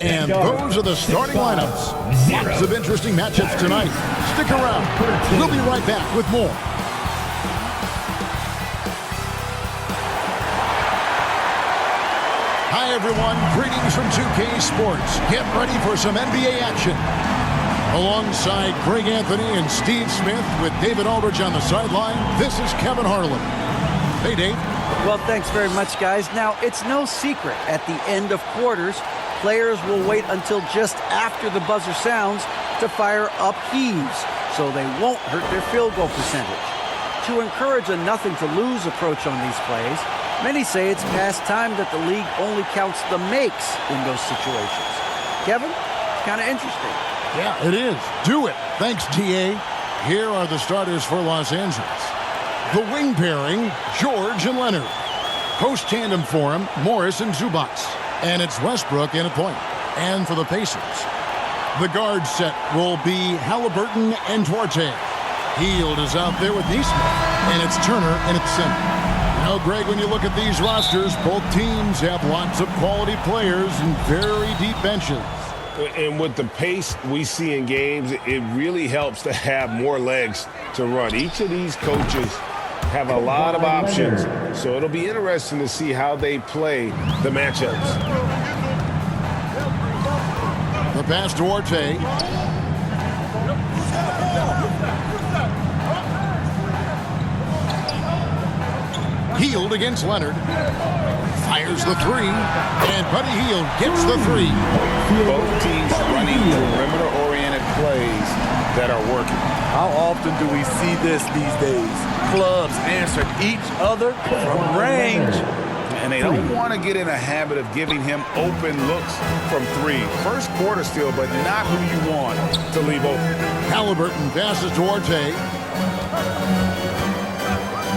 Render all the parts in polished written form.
And those are the starting lineups. Lots of interesting matchups tonight. Stick around. We'll be right back with more. Hi, everyone. Greetings from 2K Sports. Get ready for some NBA action. Alongside Greg Anthony and Steve Smith with David Aldridge on the sideline, this is Kevin Harlan. Hey, Dave. Well, thanks very much, guys. Now, it's no secret at the end of quarters, players will wait until just after the buzzer sounds to fire up heaves, so they won't hurt their field goal percentage. To encourage a nothing-to-lose approach on these plays, many say it's past time that the league only counts the makes in those situations. Kevin, it's kind of interesting. Yeah, it is. Do it. Thanks, TA. Here are the starters for Los Angeles. The wing pairing, George and Leonard. Post tandem for him, Morris and Zubac. And it's Westbrook in a point. And for the Pacers, the guard set will be Halliburton and Duarte. Hield is out there with Neesmith. And it's Turner in its center. You know, Greg, when you look at these rosters, both teams have lots of quality players and very deep benches. And with the pace we see in games, it really helps to have more legs to run. Each of these coaches have a lot of options, so it'll be interesting to see how they play the matchups. The pass to Duarte. Hield against Leonard. Fires the three, and Buddy Hield gets the three. Both teams running perimeter-oriented plays that are working. How often do we see this these days? Clubs answering each other from range. And they don't want to get in a habit of giving him open looks from three. First quarter still, but not who you want to leave open. Halliburton passes to Duarte.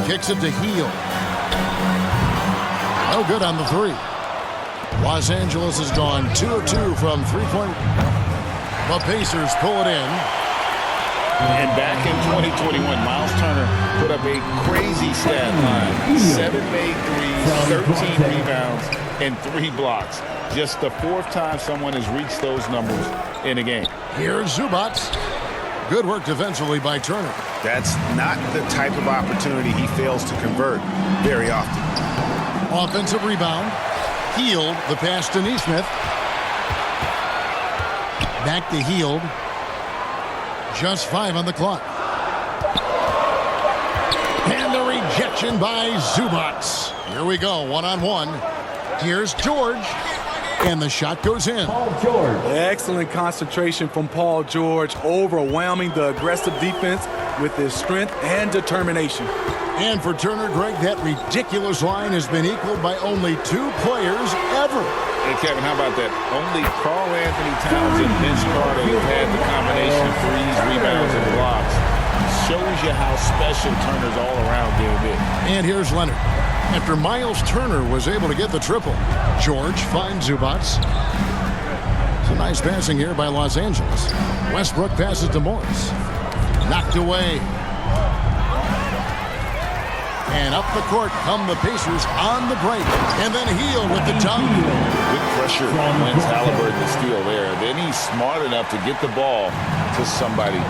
Kicks it to Hield. No good on the three. Los Angeles has gone 2 of 2 from three-point. The Pacers pull it in. And back in 2021, Miles Turner put up a crazy stat line. 7 made threes, 13 rebounds, and 3 blocks. Just the 4th time someone has reached those numbers in a game. Here's Zubac. Good work defensively by Turner. That's not the type of opportunity he fails to convert very often. Offensive rebound. Hield, the pass to Neesmith. Back to Hield. Just 5 on the clock. And the rejection by Zubac. Here we go, one-on-one. Here's George. And the shot goes in. Paul George. Excellent concentration from Paul George, overwhelming the aggressive defense with his strength and determination. And for Turner, Greg, that ridiculous line has been equaled by only 2 players ever. Hey, Kevin, how about that? Only Karl Anthony Towns and Vince Carter have had the combination of threes, rebounds, and blocks. Shows you how special Turner's all around doing this. And here's Leonard. After Miles Turner was able to get the triple, George finds Zubac. It's a nice passing here by Los Angeles. Westbrook passes to Morris. Knocked away. And up the court come the Pacers on the break. And then Hield with the dunk. Good pressure wins Halliburton the steal there. Then he's smart enough to get the ball to somebody.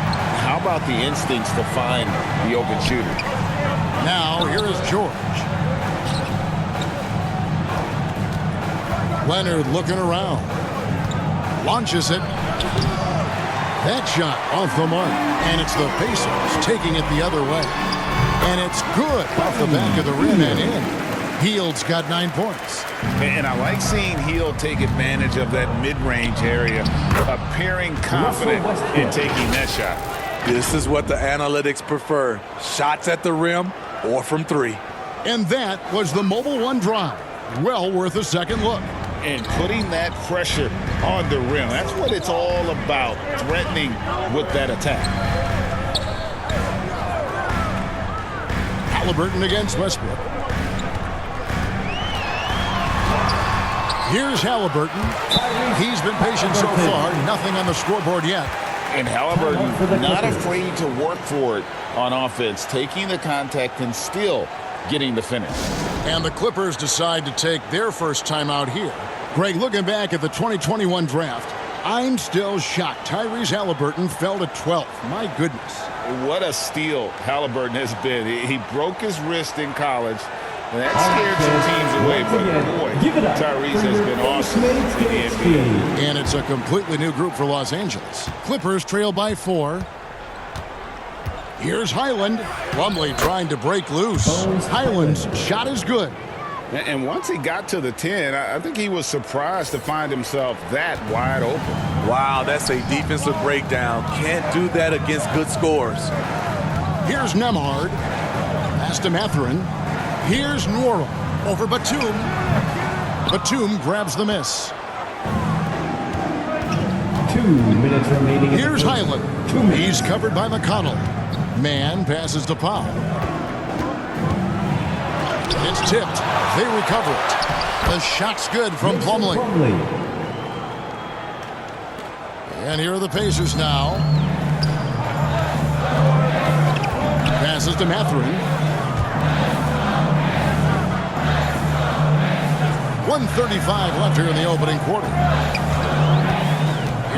How about the instincts to find the open shooter? Now here is George. Leonard looking around. Launches it. That shot off the mark. And it's the Pacers taking it the other way. And it's good off the back of the rim and in. Hield's got 9 points. And I like seeing Hield take advantage of that mid-range area, appearing confident in taking that shot. This is what the analytics prefer. Shots at the rim or from 3. And that was the Mobile One drive. Well worth a second look. And putting that pressure on the rim. That's what it's all about, threatening with that attack. Halliburton against Westbrook. Here's Halliburton. He's been patient so far. Nothing on the scoreboard yet. And Halliburton not afraid to work for it on offense, taking the contact and still getting the finish. And the Clippers decide to take their first time out here. Greg, looking back at the 2021 draft, I'm still shocked Tyrese Halliburton fell to 12th. My goodness. What a steal Halliburton has been. He broke his wrist in college, and that scared some teams away. But boy, Tyrese has been awesome in the NBA. And it's a completely new group for Los Angeles. Clippers trail by 4. Here's Highland. Plumlee trying to break loose. Highland's shot is good. And once he got to the 10, I think he was surprised to find himself that wide open. Wow, that's a defensive breakdown. Can't do that against good scores. Here's Nemhard. Pass to Mathurin. Here's Norrell over Batum. Batum grabs the miss. 2 minutes remaining. Here's Highland. He's covered by McConnell. Man passes to Powell. It's tipped. They recover it. The shot's good from Plumlee. And here are the Pacers now. Passes to Mathurin. 1:35 left here in the opening quarter.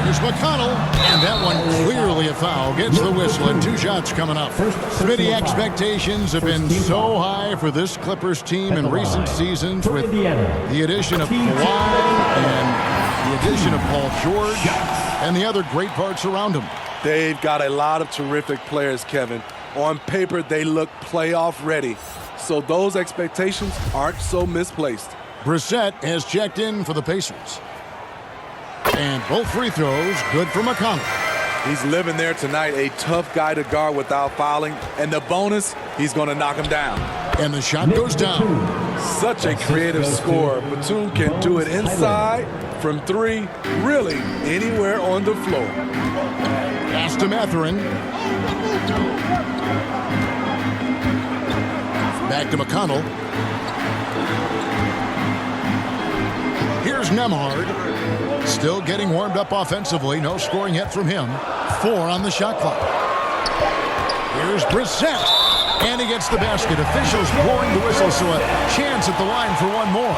Here's McConnell, and that one clearly a foul. Gets the whistle, and 2 shots coming up. Smitty, expectations have been so high for this Clippers team in recent seasons with the addition of Kawhi and the addition of Paul George and the other great parts around him. They've got a lot of terrific players, Kevin. On paper, they look playoff ready. So those expectations aren't so misplaced. Brissett has checked in for the Pacers. And both free throws good for McConnell. He's living there tonight, a tough guy to guard without fouling. And the bonus, he's going to knock him down. And the shot goes down. Such a creative scorer. Batum can do it inside, from 3, really anywhere on the floor. Pass to Mathurin. Back to McConnell. Here's Nemhard. Still getting warmed up offensively. No scoring yet from him. 4 on the shot clock. Here's Brissett. And he gets the basket. Officials blowing the whistle, so a chance at the line for one more.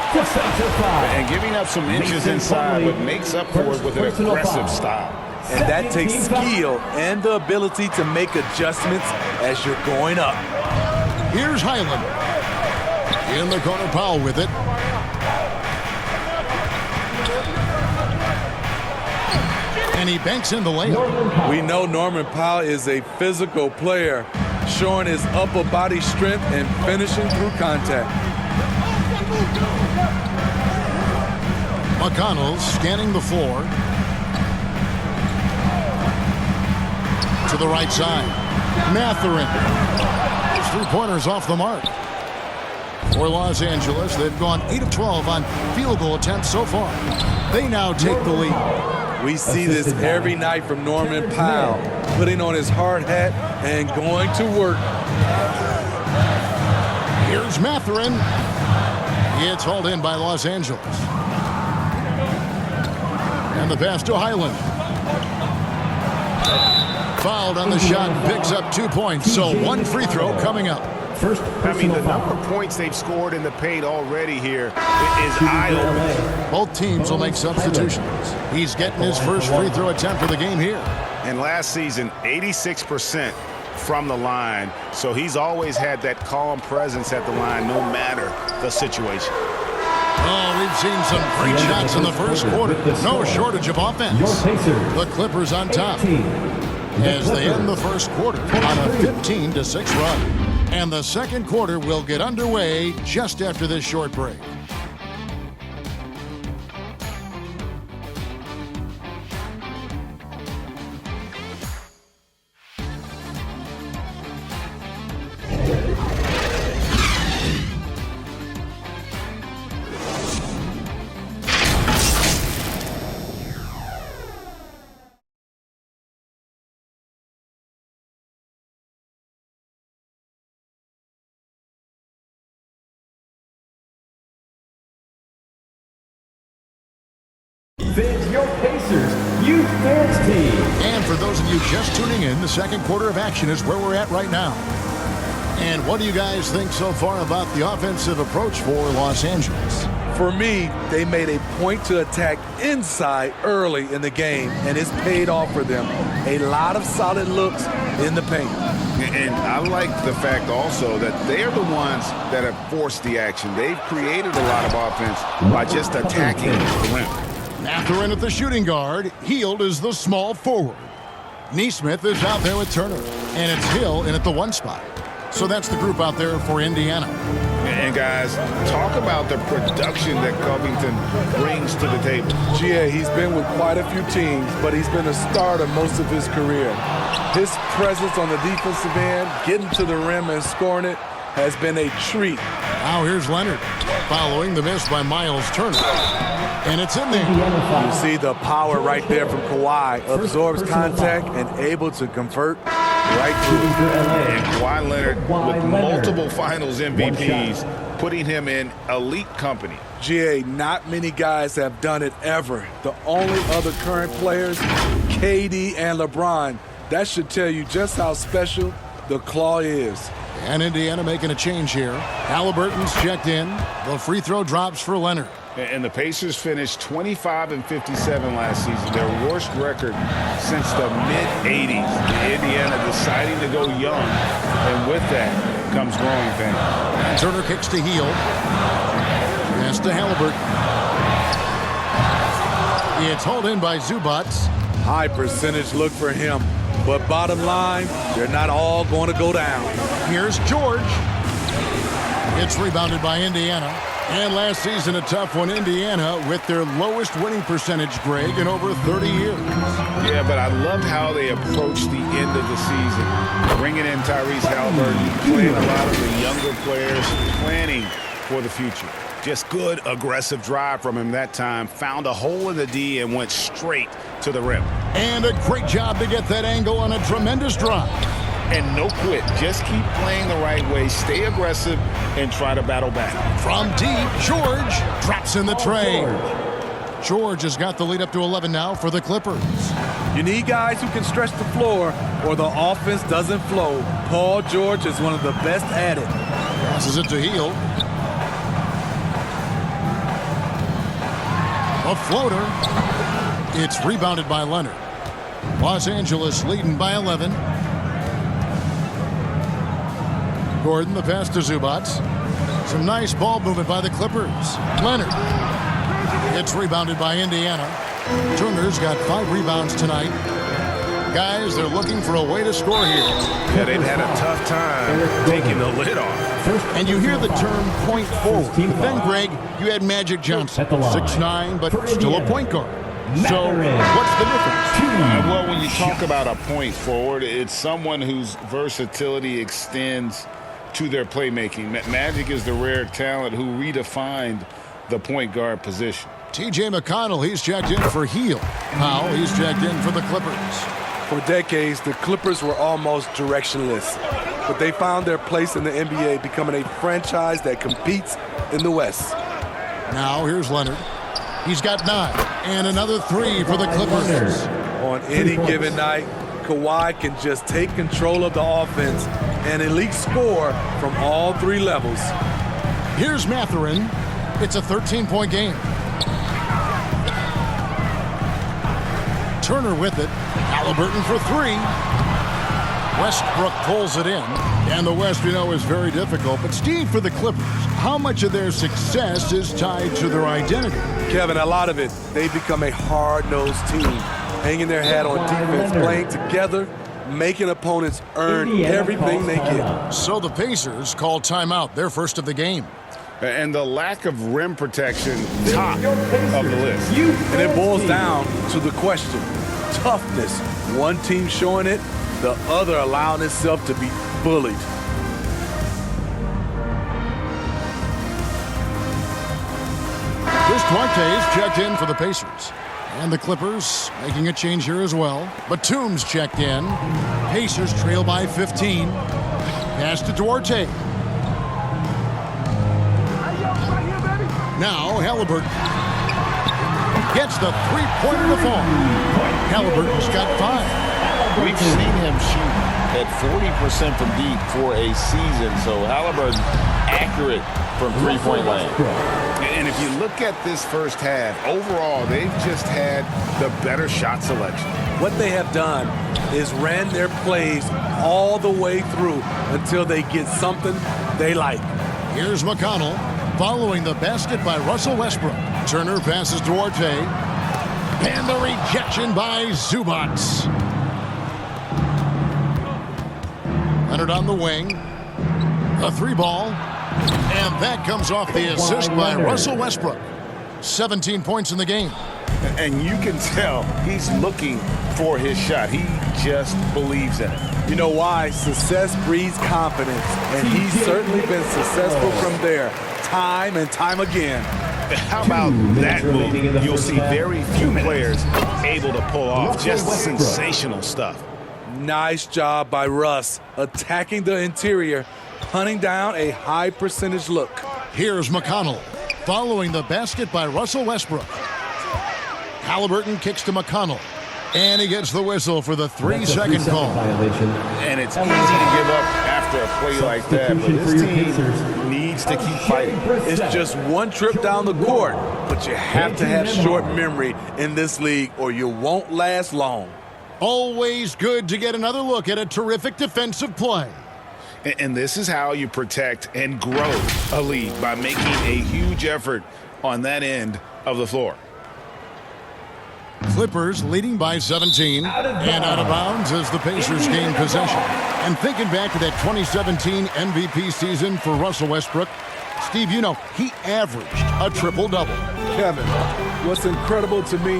And giving up some inches inside, but makes up for it with an aggressive style. And that takes skill and the ability to make adjustments as you're going up. Here's Highland. In the corner, Powell with it. And he banks in the layup. We know Norman Powell is a physical player, showing his upper body strength and finishing through contact. McConnell scanning the floor. To the right side. Mathurin. His 3-pointers off the mark. For Los Angeles, they've gone 8 of 12 on field goal attempts so far. They now take the lead. We see this every night from Norman Powell, putting on his hard hat and going to work. Here's Mathurin. It's hauled in by Los Angeles. And the pass to Highland. Fouled on the shot, picks up 2 points, so 1 free throw coming up. I mean, the number of points they've scored in the paint already here is eye-opening. Both teams will make substitutions. He's getting his first free throw attempt of the game here. And last season, 86% from the line. So he's always had that calm presence at the line no matter the situation. Oh, we've seen some great shots in the first quarter. No shortage of offense. The Clippers on top as they end the first quarter on a 15-6 run. And the second quarter will get underway just after this short break. Fans your Pacers Youth Fans Team. And for those of you just tuning in, the second quarter of action is where we're at right now. And what do you guys think so far about the offensive approach for Los Angeles? For me, they made a point to attack inside early in the game, and it's paid off for them. A lot of solid looks in the paint. And I like the fact also that they're the ones that have forced the action. They've created a lot of offense by just attacking the rim. Mathurin at the shooting guard. Hield is the small forward. Neesmith is out there with Turner. And it's Hill in at the 1 spot. So that's the group out there for Indiana. And guys, talk about the production that Covington brings to the table. GA, he's been with quite a few teams, but he's been a starter most of his career. His presence on the defensive end, getting to the rim and scoring it, has been a treat. Now here's Leonard, following the miss by Miles Turner. And it's in there. You see the power right there from Kawhi. Absorbs contact and able to convert right through. And Kawhi Leonard with multiple finals MVPs, putting him in elite company. GA, not many guys have done it ever. The only other current players, KD and LeBron. That should tell you just how special the Claw is. And Indiana making a change here. Halliburton's checked in. The free throw drops for Leonard. And the Pacers finished 25-57 last season, their worst record since the mid-'80s. Indiana deciding to go young, and with that comes growing pains. And Turner kicks to Hield. Pass to Halliburton. It's hauled in by Zubats. High percentage look for him. But bottom line, they're not all going to go down. Here's George. It's rebounded by Indiana. And last season, a tough one, Indiana, with their lowest winning percentage, Greg, in over 30 years. Yeah, but I loved how they approached the end of the season. Bringing in Tyrese Halliburton, playing a lot of the younger players, planning for the future. Just good, aggressive drive from him that time. Found a hole in the D and went straight to the rim. And a great job to get that angle on a tremendous drive. And no quit. Just keep playing the right way. Stay aggressive and try to battle back. From deep, George drops in the tray. George has got the lead up to 11 now for the Clippers. You need guys who can stretch the floor or the offense doesn't flow. Paul George is one of the best at it. Passes it to Hield. A floater. It's rebounded by Leonard. Los Angeles leading by 11. Gordon, the pass to Zubats. Some nice ball movement by the Clippers. Leonard. It's rebounded by Indiana. Turner's got 5 rebounds tonight. Guys, they're looking for a way to score here. Yeah, they've had a tough time taking the lid off. And you hear the term point forward. But then, Greg, you had Magic Johnson, 6'9", but still a point guard. So what's the difference? Well, when you talk about a point forward, it's someone whose versatility extends to their playmaking. Magic is the rare talent who redefined the point guard position. T.J. McConnell, he's checked in for Hield. Powell, he's checked in for the Clippers. For decades, the Clippers were almost directionless, but they found their place in the NBA, becoming a franchise that competes in the West. Now here's Leonard. He's got 9, and another 3 for the Clippers. On any given night, Kawhi can just take control of the offense and elite score from all 3 levels. Here's Mathurin. It's a 13-point game. Turner with it. Halliburton for 3. Westbrook pulls it in. And the West, we know, is very difficult. But, Steve, for the Clippers, how much of their success is tied to their identity? Kevin, a lot of it. They've become a hard-nosed team, hanging their hat on defense, playing together, making opponents earn everything they get. So the Pacers call timeout, their first of the game. And the lack of rim protection, top of the list. And it boils down to the question, toughness. One team showing it, the other allowing itself to be bullied. Chris Duarte's checked in for the Pacers. And the Clippers making a change here as well. Batum's checked in. Pacers trail by 15. Pass to Duarte. Now Halliburton gets the 3-pointer to fall. Halliburton's got 5. We've seen him shoot at 40% from deep for a season. So Halliburton accurate from three-point land. And if you look at this first half, overall, they've just had the better shot selection. What they have done is ran their plays all the way through until they get something they like. Here's McConnell following the basket by Russell Westbrook. Turner passes Duarte. And the rejection by Zubac. Leonard on the wing. A three ball. And that comes off the assist by Russell Westbrook. 17 points in the game. And you can tell he's looking for his shot. He just believes in it. You know why? Success breeds confidence. And he's certainly been successful from there, time and time again. How about that move? You'll see very few players able to pull off just sensational stuff. Nice job by Russ, attacking the interior, hunting down a high percentage look. Here's McConnell following the basket by Russell Westbrook. Halliburton kicks to McConnell. And he gets the whistle for the 3-second call. And it's easy to give up after a play like that, but this team needs to keep fighting. It's just one trip down the court, but you have to have short memory in this league or you won't last long. Always good to get another look at a terrific defensive play. And this is how you protect and grow a lead, by making a huge effort on that end of the floor. Clippers leading by 17 and out of bounds as the Pacers gain possession. And thinking back to that 2017 MVP season for Russell Westbrook, Steve, you know, he averaged a triple-double. Kevin, what's incredible to me,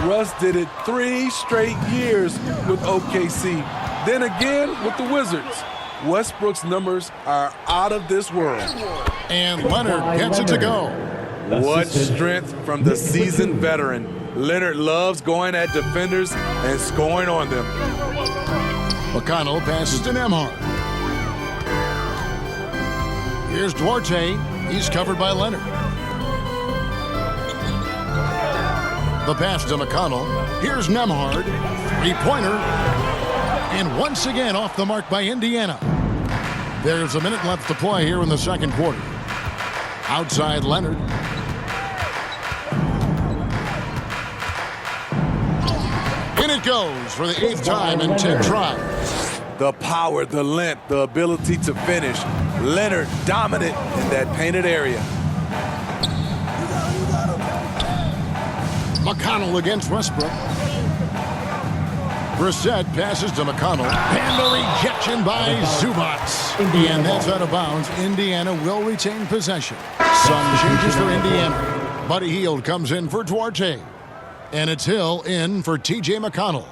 Russ did it 3 straight years with OKC, then again with the Wizards. Westbrook's numbers are out of this world. And Leonard gets it to go. What strength from the seasoned veteran. Leonard loves going at defenders and scoring on them. McConnell passes to Nembhard. Here's Duarte. He's covered by Leonard. The pass to McConnell. Here's Nembhard. Three-pointer. And once again off the mark by Indiana. There's a minute left to play here in the second quarter. Outside Leonard. In it goes for the 8th time in 10 tries. The power, the length, the ability to finish. Leonard dominant in that painted area. McConnell against Westbrook. Brissett passes to McConnell. And the rejection by Zubac. And that's out of bounds. Indiana will retain possession. Some changes for Indiana. Buddy Hield comes in for Duarte. And it's Hill in for T.J. McConnell.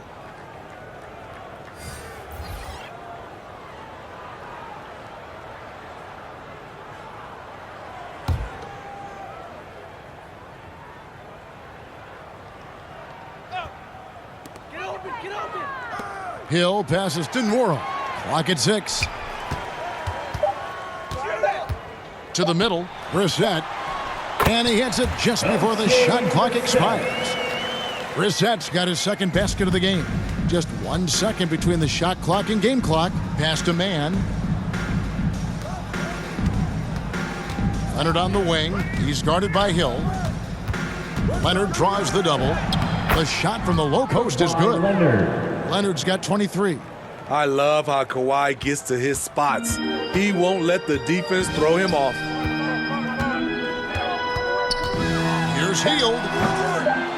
Get open. Hill passes to Nwora. Clock at 6. To the middle, Brissett. And he hits it just before the shot clock expires. Brissett's got his second basket of the game. Just 1 second between the shot clock and game clock. Pass to man. Leonard on the wing. He's guarded by Hill. Leonard draws the double. The shot from the low post is good. Leonard's got 23. I love how Kawhi gets to his spots. He won't let the defense throw him off. Here's Hield.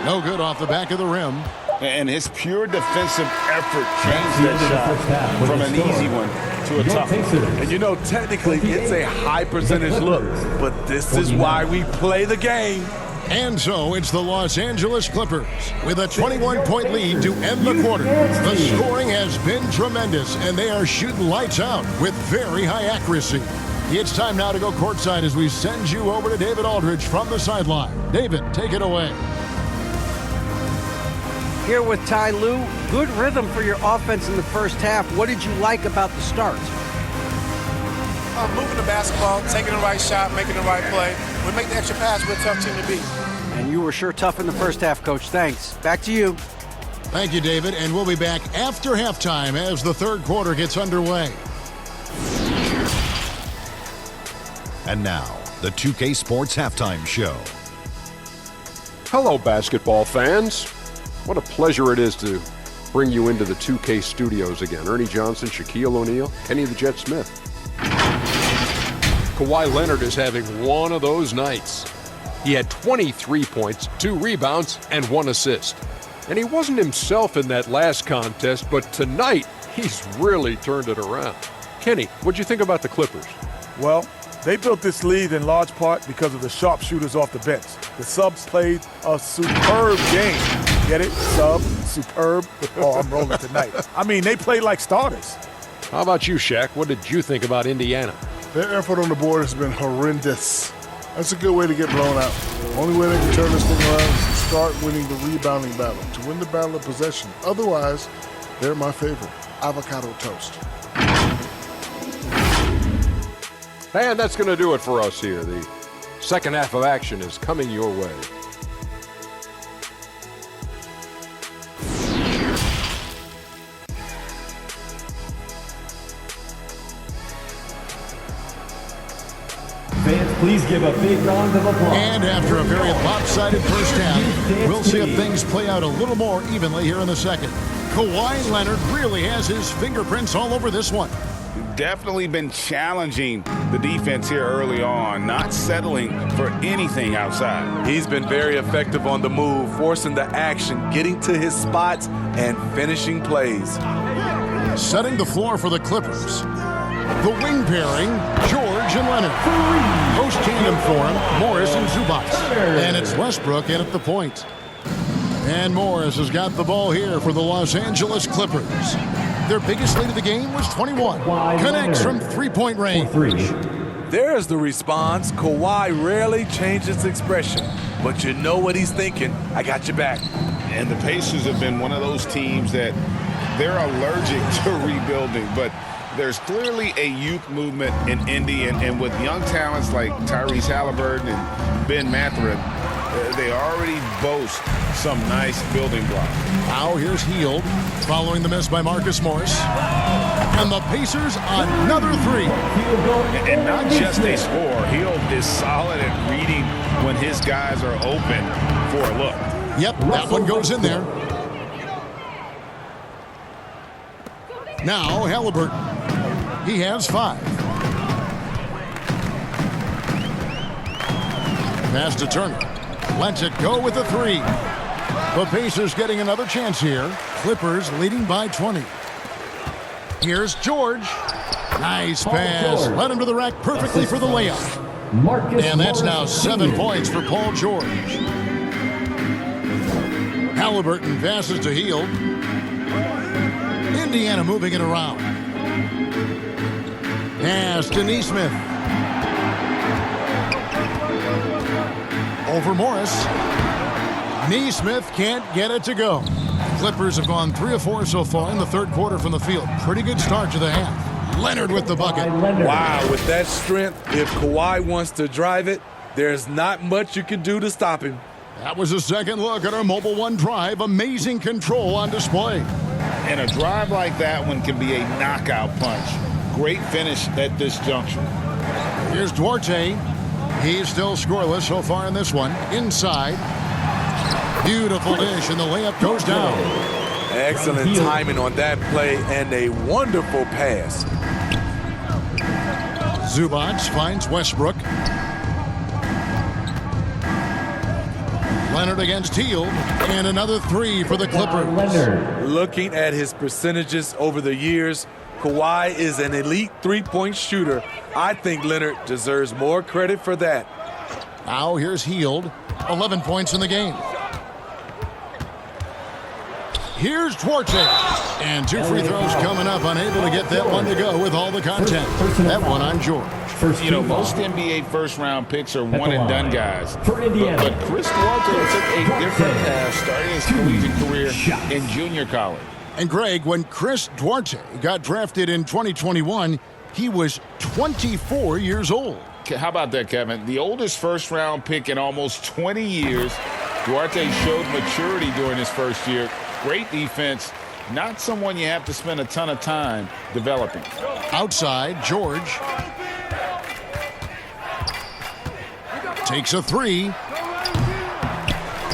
No good off the back of the rim. And his pure defensive effort changed that shot from an easy one to a tough one. And you know, technically, it's a high percentage look, but this is why we play the game. And so it's the Los Angeles Clippers with a 21-point lead to end the quarter. The scoring has been tremendous, and they are shooting lights out with very high accuracy. It's time now to go courtside as we send you over to David Aldridge from the sideline. David, take it away. Here with Ty Lue, good rhythm for your offense in the first half. What did you like about the start? Moving the basketball, taking the right shot, making the right play. We make the extra pass, we're a tough team to beat. And you were sure tough in the first half, Coach. Thanks. Back to you. Thank you, David, and we'll be back after halftime as the third quarter gets underway. And now, the 2K Sports Halftime Show. Hello, basketball fans. What a pleasure it is to bring you into the 2K studios again. Ernie Johnson, Shaquille O'Neal, Kenny the Jet Smith. Kawhi Leonard is having one of those nights. He had 23 points, 2 rebounds, and 1 assist. And he wasn't himself in that last contest, but tonight, he's really turned it around. Kenny, what'd you think about the Clippers? Well, they built this lead in large part because of the sharpshooters off the bench. The subs played a superb game. Get it? Sub, superb. Oh, I'm rolling tonight. I mean, they played like starters. How about you, Shaq? What did you think about Indiana? Their effort on the board has been horrendous. That's a good way to get blown out. The only way they can turn this thing around is to start winning the rebounding battle, to win the battle of possession. Otherwise, they're my favorite, avocado toast. And that's going to do it for us here. The second half of action is coming your way. Fans, please give a big round of applause. And after a very lopsided first half, we'll see if things play out a little more evenly here in the second. Kawhi Leonard really has his fingerprints all over this one. Definitely been challenging the defense here early on, not settling for anything outside. He's been very effective on the move, forcing the action, getting to his spots, and finishing plays. Setting the floor for the Clippers. The wing pairing, George and Leonard. Post tandem for him, Morris and Zubac. And it's Westbrook in at the point. And Morris has got the ball here for the Los Angeles Clippers. Their biggest lead of the game was 21. Connects from three-point range. There's the response. Kawhi rarely changes expression, but you know what he's thinking. I got your back. And the Pacers have been one of those teams that they're allergic to rebuilding, but there's clearly a youth movement in Indy, and with young talents like Tyrese Halliburton and Ben Mathurin, they already boast some nice building blocks. Now here's Hield following the miss by Marcus Morris. And the Pacers another three. And not just a score. Hield is solid at reading when his guys are open for a look. Yep, that one goes in there. Now Halliburton. He has 5. Pass to Turner. Lets it go with a 3. The Pacers getting another chance here. Clippers leading by 20. Here's George. Nice pass. Led him to the rack perfectly for the layup. And that's now 7 points for Paul George. Halliburton passes to Hield. Indiana moving it around. Pass to Neesmith. Over Morris. Neesmith can't get it to go. Clippers have gone 3 of 4 so far in the third quarter from the field. Pretty good start to the half. Leonard with the bucket. Wow, with that strength, if Kawhi wants to drive it, there's not much you can do to stop him. That was a second look at our Mobile One drive. Amazing control on display. And a drive like that one can be a knockout punch. Great finish at this juncture. Here's Duarte. He's still scoreless so far in this one. Inside. Beautiful dish, and the layup goes down. Excellent timing on that play and a wonderful pass. Zubac finds Westbrook. Leonard against Hield, and another 3 for the Clippers. Looking at his percentages over the years, Kawhi is an elite three-point shooter. I think Leonard deserves more credit for that. Now here's Hield, 11 points in the game. Here's Duarte, and 2 free throws coming up, unable to get that one to go with all the content. That one on George. You know, most NBA first-round picks are one-and-done guys. For Indiana. But Chris Duarte took a different path starting his collegiate career in junior college. And Greg, when Chris Duarte got drafted in 2021, he was 24 years old. How about that, Kevin? The oldest first-round pick in almost 20 years. Duarte showed maturity during his first year. Great defense, not someone you have to spend a ton of time developing. Outside, George takes a three.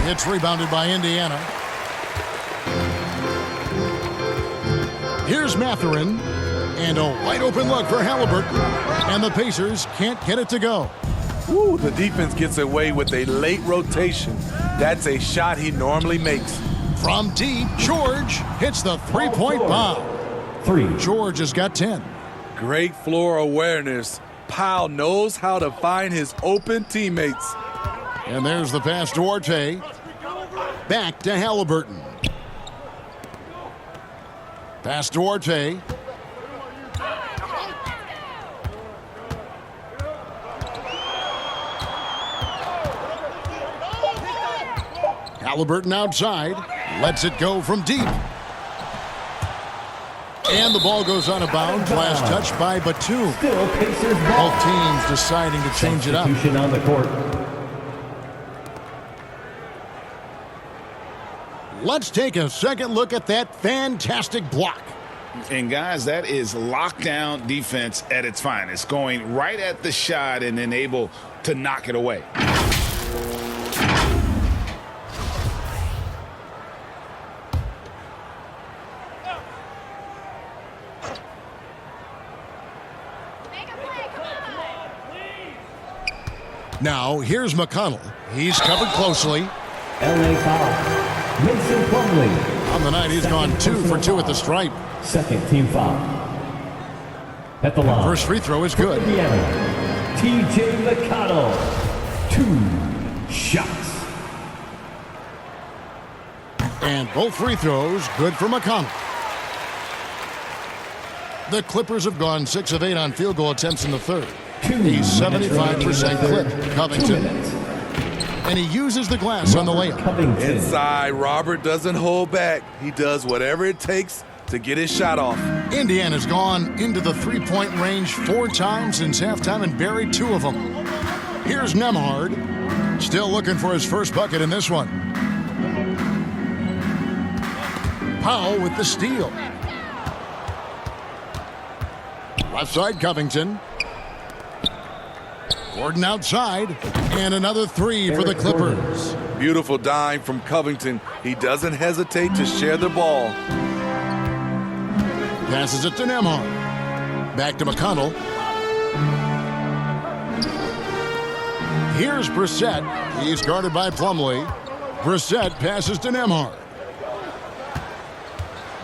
It's rebounded by Indiana. Here's Mathurin, and a wide open look for Halliburton. And the Pacers can't get it to go. Woo, the defense gets away with a late rotation. That's a shot he normally makes. From deep, George hits the three-point bomb. George has got 10. Great floor awareness. Powell knows how to find his open teammates. And there's the pass to Duarte. Back to Halliburton. Pass to Duarte. Halliburton outside. Lets it go from deep. And the ball goes out of bounds. Last touch by Batum. Still Pacers ball. Both teams deciding to change it up. Substitution on the court. Let's take a second look at that fantastic block. And guys, that is lockdown defense at its finest, going right at the shot and then able to knock it away. Now, here's McConnell. He's covered closely. LA foul. Mason Plumlee. On the night, he's gone 2 for 2 at the stripe. Second team foul. At the line. First free throw is good. Indiana. T.J. McConnell. 2 shots. And both free throws good for McConnell. The Clippers have gone 6 of 8 on field goal attempts in the third. He's 75% clip. Covington. And he uses the glass on the layup. Inside, Robert doesn't hold back. He does whatever it takes to get his shot off. Indiana's gone into the three-point range 4 times since halftime and buried 2 of them. Here's Nembhard. Still looking for his first bucket in this one. Powell with the steal. Left side, Covington. Gordon outside, and another 3 for the Clippers. Beautiful dime from Covington. He doesn't hesitate to share the ball. Passes it to Nembhard. Back to McConnell. Here's Brissett. He's guarded by Plumlee. Brissett passes to Nembhard.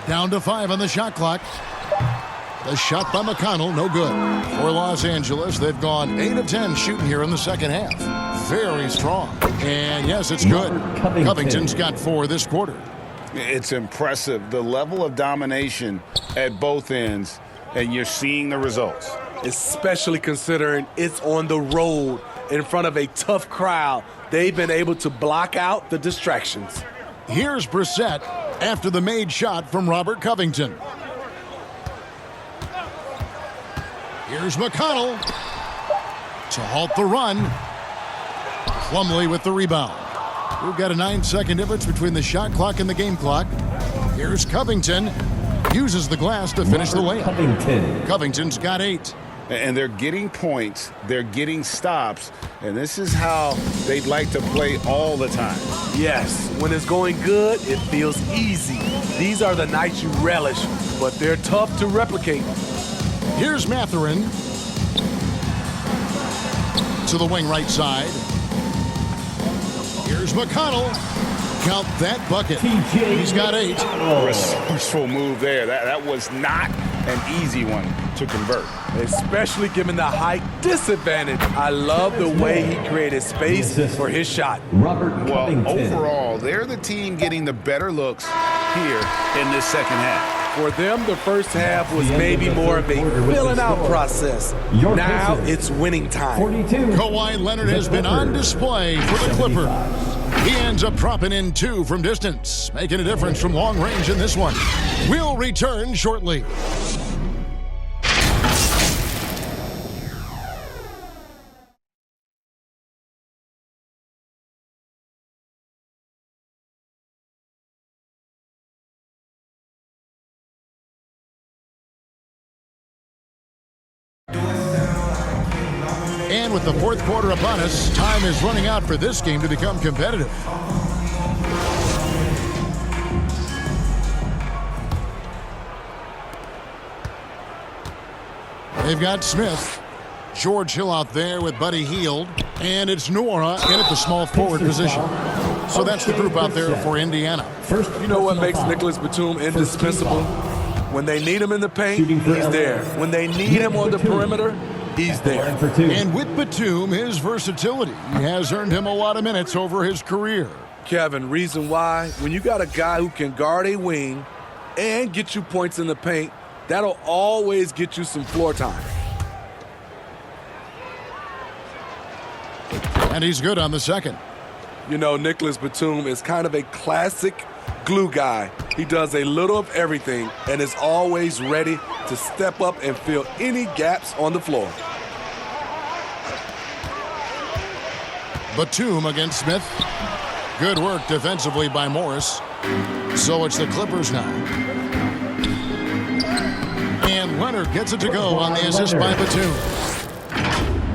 Down to 5 on the shot clock. The shot by McConnell, no good. For Los Angeles, they've gone 8 of 10 shooting here in the second half. Very strong. And yes, it's good. Covington's got 4 this quarter. It's impressive, the level of domination at both ends, and you're seeing the results. Especially considering it's on the road in front of a tough crowd. They've been able to block out the distractions. Here's Brissett after the made shot from Robert Covington. Here's McConnell to halt the run. Plumlee with the rebound. We've got a 9-second difference between the shot clock and the game clock. Here's Covington. Uses the glass to finish the layup. Covington's got 8. And they're getting points. They're getting stops. And this is how they'd like to play all the time. Yes, when it's going good, it feels easy. These are the nights you relish, but they're tough to replicate. Here's Mathurin to the wing right side. Here's McConnell. Count that bucket. He's got 8. Resourceful move there. That was not an easy one to convert. Especially given the height disadvantage. I love the way he created space for his shot. Well, overall, they're the team getting the better looks here in this second half. For them, the first half was maybe more of a filling out process. Now it's winning time. Kawhi Leonard has been on display for the Clippers. He ends up dropping in 2 from distance, making a difference from long range in this one. We'll return shortly. And with the fourth quarter upon us, time is running out for this game to become competitive. They've got Smith. George Hill out there with Buddy Hield. And it's Nora in at the small forward position. So that's the group out there for Indiana. You know what makes Nicholas Batum indispensable? When they need him in the paint, he's there. When they need him on the perimeter, he's there. And with Batum, his versatility has earned him a lot of minutes over his career. Kevin, reason why? When you got a guy who can guard a wing and get you points in the paint, that'll always get you some floor time. And he's good on the second. You know, Nicholas Batum is kind of a classic glue guy. He does a little of everything and is always ready to step up and fill any gaps on the floor. Batum against Smith. Good work defensively by Morris. So it's the Clippers now. And Leonard gets it to go on the assist by Batum.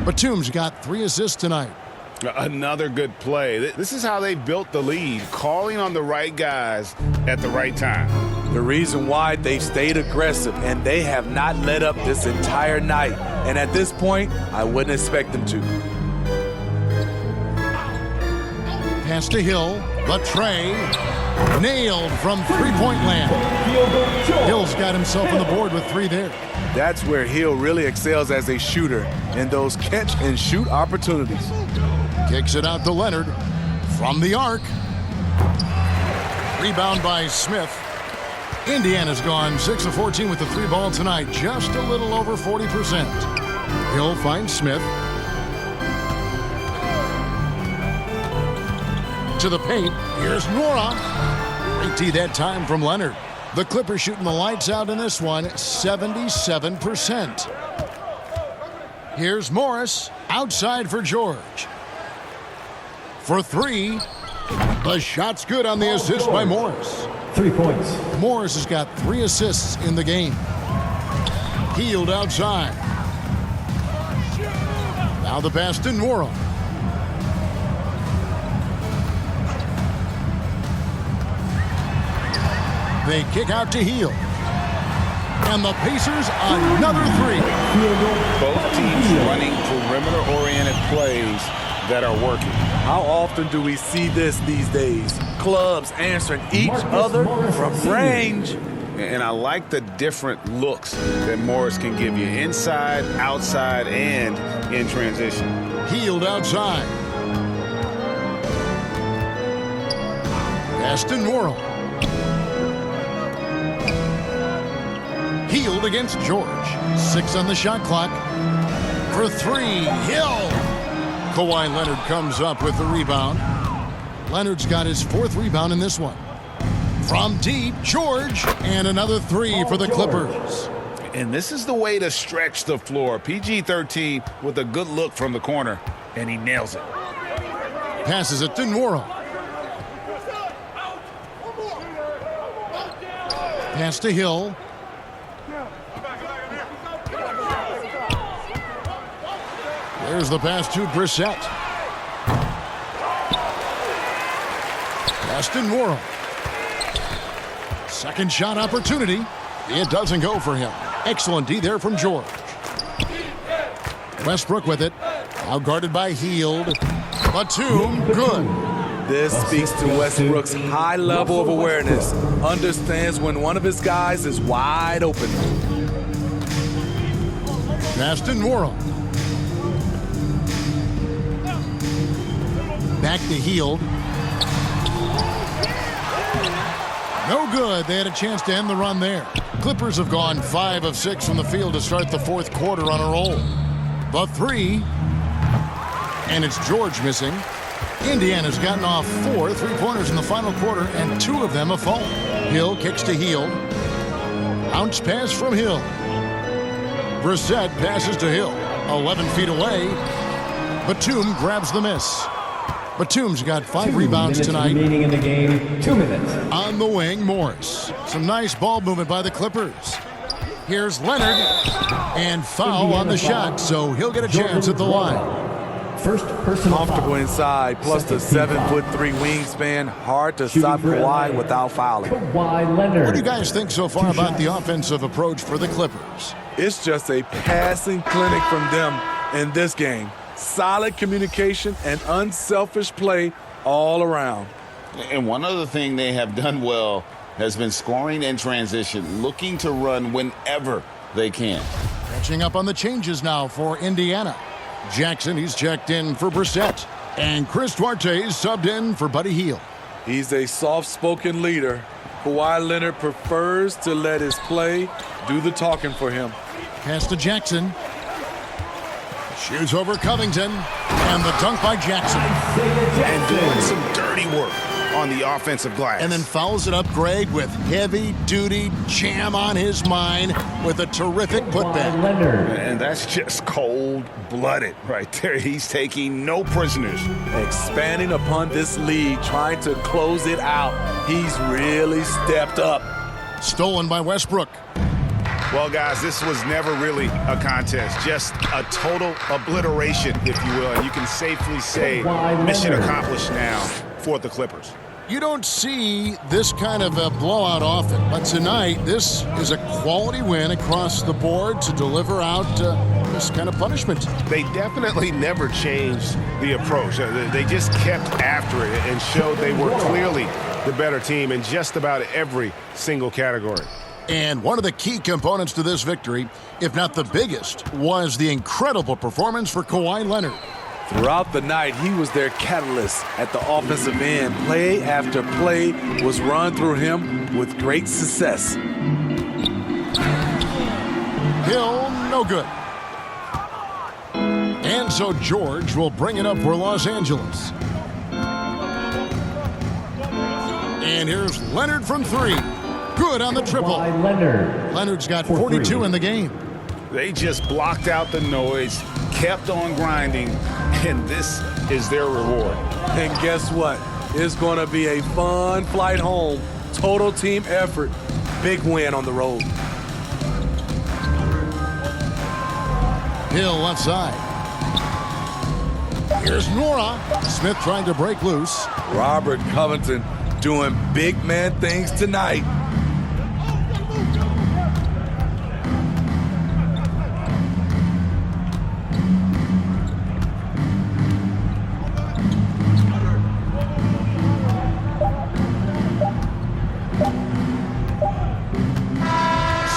Batum's got 3 assists tonight. Another good play. This is how they built the lead, calling on the right guys at the right time. The reason why they've stayed aggressive and they have not let up this entire night. And at this point, I wouldn't expect them to. Pass to Hill, but Trey nailed from three-point land. Hill's got himself on the board with 3 there. That's where Hill really excels as a shooter in those catch-and-shoot opportunities. Kicks it out to Leonard from the arc. Rebound by Smith. Indiana's gone 6 of 14 with the 3 ball tonight, just a little over 40%. Hill finds Smith. To the paint. Here's Nora. Great tee that time from Leonard. The Clippers shooting the lights out in this one, 77%. Here's Morris, outside for George. For 3, the shot's good on the assist by Morris. 3 points. Morris has got 3 assists in the game. Hield outside. Now the pass to Nora. They kick out to Hield. And the Pacers, another 3. Both teams running perimeter-oriented plays that are working. How often do we see this these days? Clubs answering each other from range. And I like the different looks that Morris can give you inside, outside, and in transition. Hield outside. Pass to Nora. Hield against George. 6 on the shot clock. For 3, Hill. Kawhi Leonard comes up with the rebound. Leonard's got his 4th rebound in this one. From deep, George, and another 3 for the Clippers. And this is the way to stretch the floor. PG-13 with a good look from the corner, and he nails it. Passes it to Nora. Pass to Hill. There's the pass to Brissett. Pass to Nora. Second shot opportunity. It doesn't go for him. Excellent D there from George. Westbrook with it. Now guarded by Hield. Batum, good. This speaks to Westbrook's high level of awareness. Understands when one of his guys is wide open. Pass to Nora. Back to Hield. No good. They had a chance to end the run there. Clippers have gone 5 of 6 from the field to start the 4th quarter on a roll. The 3. And it's George missing. Indiana's gotten off 4 3-pointers in the final quarter, and 2 of them have fallen. Hill kicks to Hield. Bounce pass from Hill. Brissett passes to Hill. 11 feet away. Batum grabs the miss. Batum's got 5 rebounds tonight. Remaining in the game, 2 minutes. On the wing, Morris. Some nice ball movement by the Clippers. Here's Leonard. And foul on the shot, so he'll get a chance at the line. First personal Comfortable foul. inside, plus the 7'3" wingspan. Hard to stop Kawhi without fouling. Kawhi Leonard. What do you guys think so far about the offensive approach for the Clippers? It's just a passing clinic from them in this game. Solid communication and unselfish play all around. And one other thing they have done well has been scoring in transition, looking to run whenever they can. Catching up on the changes now for Indiana. Jackson, he's checked in for Brissett. And Chris Duarte's subbed in for Buddy Hield. He's a soft-spoken leader. Kawhi Leonard prefers to let his play do the talking for him. Pass to Jackson. Shoots over Covington. And the dunk by Jackson. And doing some dirty work on the offensive glass. And then fouls it up, Greg, with heavy-duty jam on his mind with a terrific putback. And that's just cold-blooded right there. He's taking no prisoners. Expanding upon this lead, trying to close it out. He's really stepped up. Stolen by Westbrook. Well, guys, this was never really a contest. Just a total obliteration, if you will. And you can safely say mission accomplished now for the Clippers. You don't see this kind of a blowout often, but tonight this is a quality win across the board to deliver out this kind of punishment. They definitely never changed the approach. They just kept after it and showed they were clearly the better team in just about every single category. And one of the key components to this victory, if not the biggest, was the incredible performance for Kawhi Leonard. Throughout the night, he was their catalyst at the offensive end. Play after play was run through him with great success. Hill, no good. And so George will bring it up for Los Angeles. And here's Leonard from three. Good on the triple. Leonard's got 42 in the game. They just blocked out the noise, kept on grinding, and this is their reward. And guess what? It's going to be a fun flight home. Total team effort. Big win on the road. Hill left side. Here's Nora. Smith trying to break loose. Robert Covington doing big man things tonight.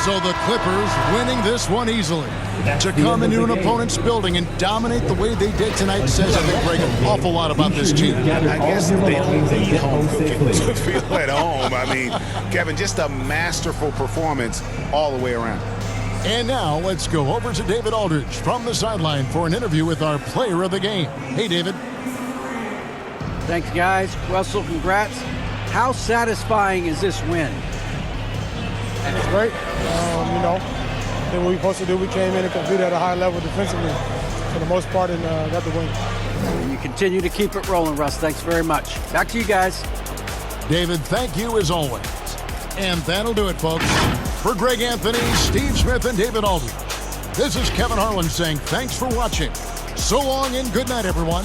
So the Clippers winning this one easily. To come into an opponent's building and dominate the way they did tonight says, I think, Greg, an awful lot about this team. I guess they don't need home cooking to feel at home. I mean, Kevin, just a masterful performance all the way around. And now let's go over to David Aldridge from the sideline for an interview with our player of the game. Hey, David. Thanks, guys. Russell, congrats. How satisfying is this win? It's great. Did what we were supposed to do. We came in and competed at a high level defensively for the most part and got the win. And you continue to keep it rolling, Russ. Thanks very much. Back to you guys. David, thank you as always. And that'll do it, folks. For Greg Anthony, Steve Smith, and David Aldridge, this is Kevin Harlan saying thanks for watching. So long and good night, everyone.